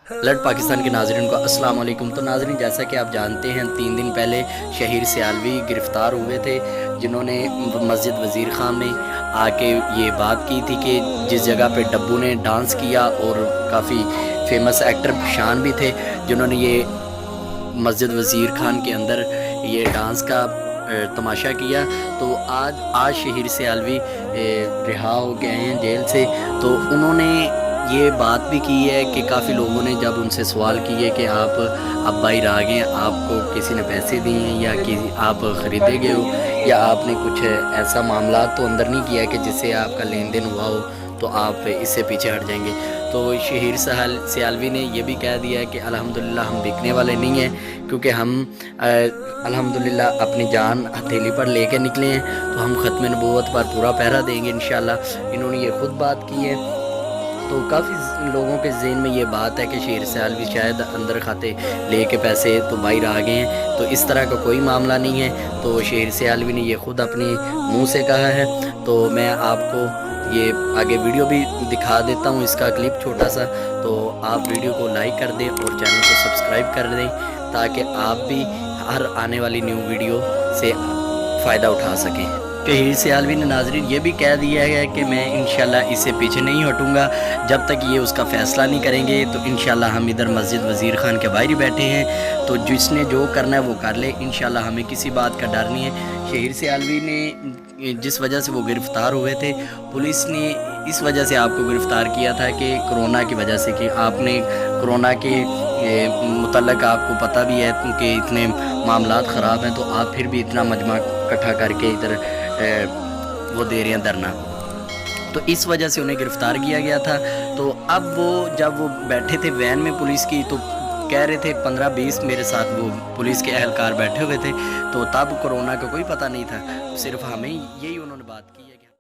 Alert Pakistan के नाज़रीन को अस्सलाम वालेकुम। तो नाज़रीन, जैसा कि आप जानते हैं 3 दिन पहले शहीर सियालवी गिरफ़्तार हुए थे, जिन्होंने मस्जिद वज़ीर ख़ान में आके ये बात की थी कि जिस जगह पे डब्बू ने डांस किया, और काफ़ी फेमस एक्टर शान भी थे जिन्होंने ये मस्जिद वज़ीर ख़ान के अंदर ये डांस का तमाशा किया। तो आज शहीर सियालवी रिहा हो गए हैं जेल से। तो उन्होंने ये बात भी की है कि काफ़ी लोगों ने जब उनसे सवाल किए कि आप अब बाहर आ गए, आपको किसी ने पैसे दिए हैं या कि आप ख़रीदे गए हो, या आपने कुछ ऐसा मामला तो अंदर नहीं किया कि जिससे आपका लेन देन हुआ हो, तो आप इससे पीछे हट जाएंगे। तो शहीर सियालवी ने ये भी कह दिया है कि अल्हम्दुलिल्लाह हम बिकने वाले नहीं हैं, क्योंकि हम अल्हम्दुलिल्लाह अपनी जान हथेली पर लेके निकले हैं। तो हम ख़त्म नबूवत पर पूरा पहरा देंगे इंशाअल्लाह। इन्होंने ये ख़ुद बात की है। तो काफ़ी लोगों के ज़हन में ये बात है कि शहीर सियालवी शायद अंदर खाते ले के पैसे तो बाहर आ गए हैं, तो इस तरह का कोई मामला नहीं है। तो शहीर सियालवी ने ये ख़ुद अपने मुंह से कहा है। तो मैं आपको ये आगे वीडियो भी दिखा देता हूँ, इसका क्लिप छोटा सा। तो आप वीडियो को लाइक कर दें और चैनल को सब्सक्राइब कर दें, ताकि आप भी हर आने वाली न्यू वीडियो से फ़ायदा उठा सकें। शहीर सियालवी ने नाज़रीन ये भी कह दिया है कि मैं इंशाल्लाह इससे पीछे नहीं हटूँगा जब तक ये उसका फ़ैसला नहीं करेंगे। तो इंशाल्लाह हम इधर मस्जिद वज़ीर ख़ान के बाहर ही बैठे हैं, तो जिसने जो करना है वो कर ले। इंशाल्लाह हमें किसी बात का डर नहीं है। शहीर सियालवी ने जिस वजह से वो गिरफ़्तार हुए थे, पुलिस ने इस वजह से आपको गिरफ़्तार किया था कि कोरोना की वजह से, कि आपने कोरोना के मुतल्लक आपको पता भी है कि इतने मामलात ख़राब हैं, तो आप फिर भी इतना मजमा इकट्ठा करके इधर वो दे रहे हैं धरना। तो इस वजह से उन्हें गिरफ़्तार किया गया था। तो अब वो जब वो बैठे थे वैन में पुलिस की, तो कह रहे थे 15-20 मेरे साथ वो पुलिस के एहलकार बैठे हुए थे। तो तब कोरोना का कोई पता नहीं था, सिर्फ हमें यही उन्होंने बात की है कि